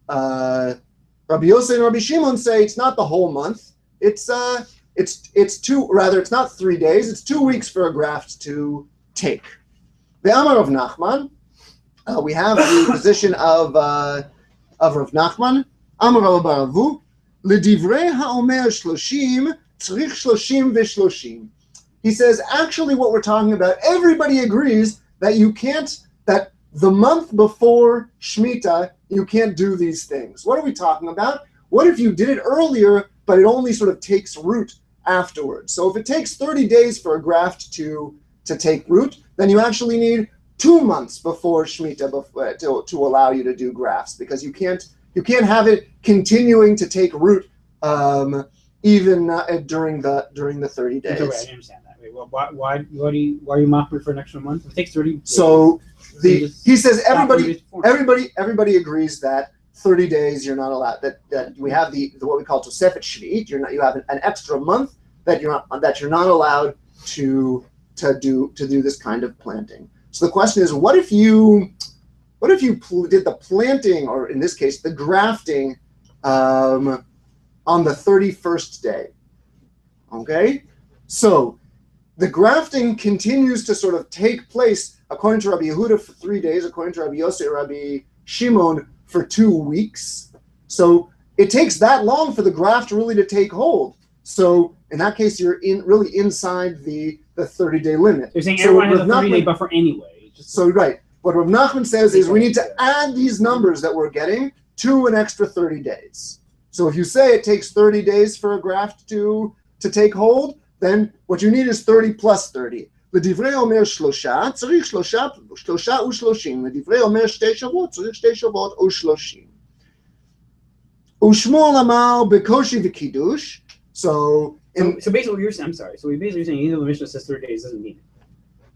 Rabbi Yosef and Rabbi Shimon say it's not the whole month. It's not 3 days. It's 2 weeks for a graft to take. The Amar of Nachman. We have the position of Rav Nachman. Amar Rav Baravu. L'divrei ha'omer 30, tzrich 30 v'shloshim. He says, actually what we're talking about, everybody agrees that that the month before Shemitah, you can't do these things. What are we talking about? What if you did it earlier, but it only sort of takes root afterwards? So if it takes 30 days for a graft to take root, then you actually need 2 months before Shemitah to allow you to do grafts, because you can't have it continuing to take root even during the 30 days. Wait, I understand that. Wait, well, why are you mocking for an extra month? If it takes 30 days. So he says everybody agrees that 30 days you're not allowed. That we have the what we call Tosefet Shvi'it. You have an extra month that you're not allowed to do this kind of planting. So the question is, what if you did the planting, or in this case, the grafting, on the 31st day? Okay, so the grafting continues to sort of take place according to Rabbi Yehuda for 3 days, according to Rabbi Yosef, Rabbi Shimon for 2 weeks. So it takes that long for the graft really to take hold. So in that case, you're really inside the 30-day limit. You're saying everyone has a 30-day buffer anyway. So right, what Rav Nachman says is we need to add these numbers that we're getting to an extra 30 days. So if you say it takes 30 days for a graft to take hold, then what you need is 30 plus 30. לדברי אומר 3, צריך 3 ו30. לדברי אומר 2 שבועות, צריך 2 שבועות ו30. ושמואל אמר בקושי וקידוש. So basically what you're saying, I'm sorry. So basically you're saying either the Mishnah says 30 days doesn't mean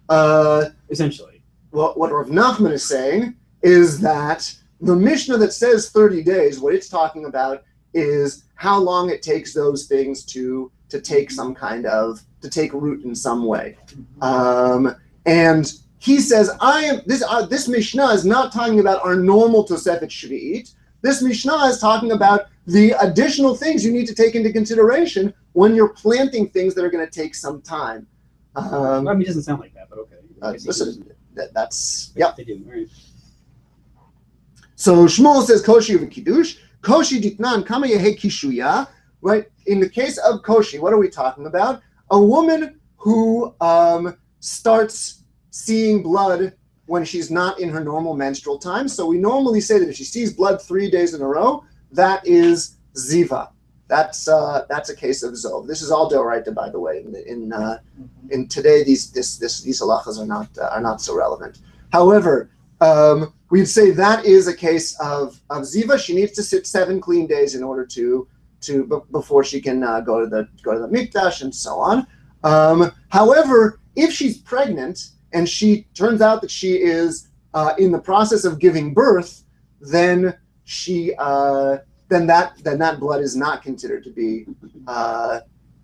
it. Essentially. Well, what Rav Nachman is saying is that the Mishnah that says 30 days, what it's talking about is how long it takes those things to take some kind of, to take root in some way. And he says, this Mishnah is not talking about our normal Tosefet Shvi'it. This Mishnah is talking about the additional things you need to take into consideration when you're planting things that are going to take some time. I mean, it doesn't sound like that, but okay. Listen, that's, yeah. They do, right. So Shmuel says, Koshi of Kiddush, Koshi ditnan kama yehe kishuya. Right. In the case of Koshi, what are we talking about? A woman who starts seeing blood when she's not in her normal menstrual time. So we normally say that if she sees blood 3 days in a row, that is ziva. That's a case of zov. This is all doraita, by the way. In today, these halachas are not so relevant. However, we'd say that is a case of ziva. She needs to sit 7 clean days in order before she can go to the mikdash and so on. However, if she's pregnant and she turns out that she is in the process of giving birth, then that blood is not considered to be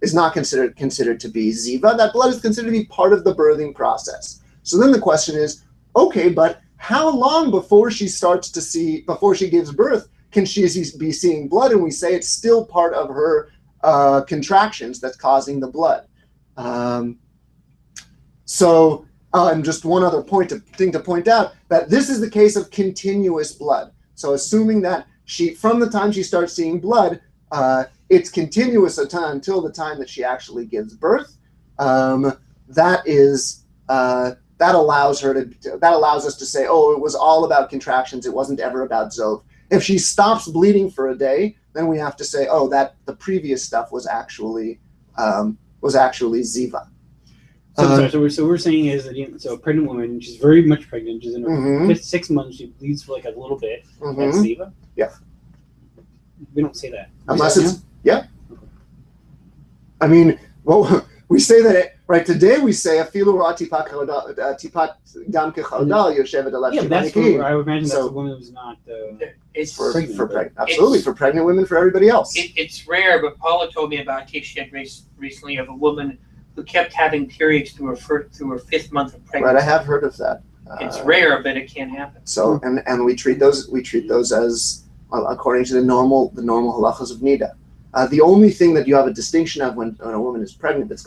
considered to be ziva. That blood is considered to be part of the birthing process. So then the question is, okay, but how long before she gives birth can she be seeing blood? And we say it's still part of her contractions that's causing the blood. And just one other thing to point out, that this is the case of continuous blood. So assuming that from the time she starts seeing blood, it's continuous until the time that she actually gives birth. That allows us to say, oh, it was all about contractions. It wasn't ever about zov. If she stops bleeding for a day, then we have to say, oh, that the previous stuff was actually ziva. So we're saying is that a pregnant woman, she's very much pregnant. She's in her 6 months. She bleeds for like a little bit. That's ziva. Yeah. We don't say that. Unless it's I mean, well, we say that right today. We say afilu tipat dam kechaldal yoshevet alav. Yeah, that's for, I would imagine that's a woman who's not. It's for pregnant. Absolutely, for pregnant women, for everybody else. It's rare, but Paula told me about a case she had recently of a woman who kept having periods through her 5th month of pregnancy. Right, I have heard of that. It's rare, but it can happen. So, and we treat those as according to the normal halachas of nida. The only thing that you have a distinction of when a woman is pregnant, it's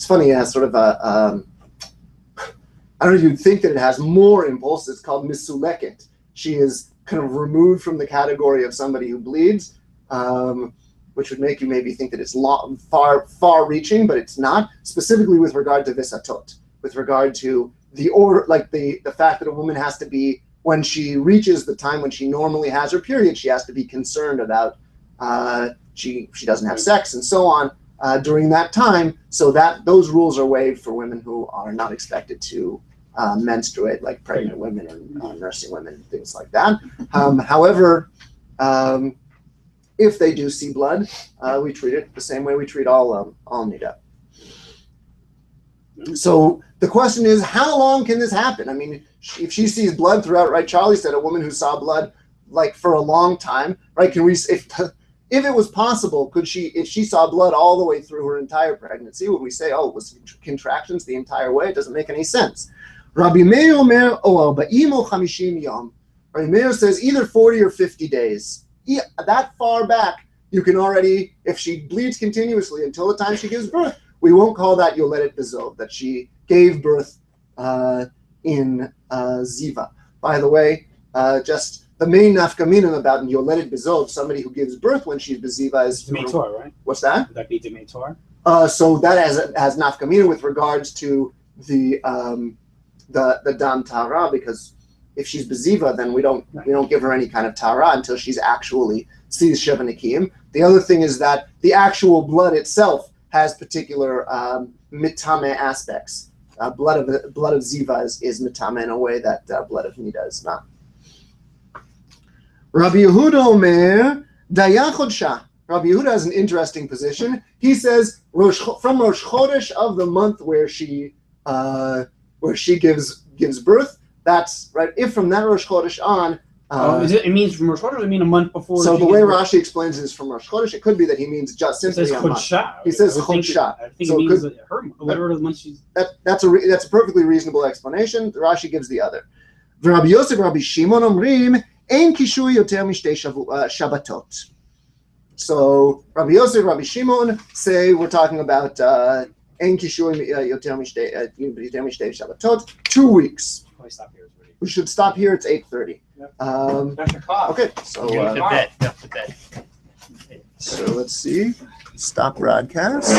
funny, it has sort of I don't know if you'd think that it has more impulse. It's called misuleket. She is kind of removed from the category of somebody who bleeds, which would make you maybe think that it's far-reaching, but it's not. Specifically with regard to visatot, with regard to the order, like the fact that a woman has to be, when she reaches the time when she normally has her period, she has to be concerned about she doesn't have sex and so on during that time. So that those rules are waived for women who are not expected to menstruate, like pregnant women and nursing women and things like that. However, if they do see blood, we treat it the same way we treat all nida. So the question is, how long can this happen? I mean, if she sees blood throughout, right? Charlie said a woman who saw blood like for a long time, right? Can we, if it was possible, if she saw blood all the way through her entire pregnancy, would we say, oh, it was contractions the entire way? It doesn't make any sense. Rabbi Meir Omer, ba'im o 50 yom. Rabbi Meir says either 40 or 50 days. That far back, you can already, if she bleeds continuously until the time she gives birth, we won't call that yoledet bezov, that she gave birth in ziva. By the way, just the main nafkaminim about yoledet bezov, somebody who gives birth when she's beziva, is Demetor, right? What's that? Would that be Demetor? So that has nafkamina with regards to the dam tara, because if she's beziva, then we don't give her any kind of tara until she's actually sees shevanikim. The other thing is that the actual blood itself has particular mitame aspects. Blood of ziva is mitame in a way that blood of nida is not. Rabbi Yehuda Omer daya chodsha. Rabbi Yehuda has an interesting position. He says from Rosh Chodesh of the month where she gives birth. That's right. If from that Rosh Chodesh on, it means from Rosh Chodesh, or does it mean a month before? So the way Rashi explains it is from Rosh Chodesh. It could be that he means just simply a month. He says chodsha. I think it means whatever the month she's. That's a perfectly reasonable explanation. Rashi gives the other. Rabbi Yosef, Rabbi Shimon omrim ein kishui yoter mishtei Shabbatot. So Rabbi Yosef, Rabbi Shimon say we're talking about ein kishui yoter mishtei Shabbatot, 2 weeks. Stop here. We should stop here. It's 8:30. Yep. Dr. Cobb. Okay, so You have to bet. You have to bet. so let's see. Stop broadcast.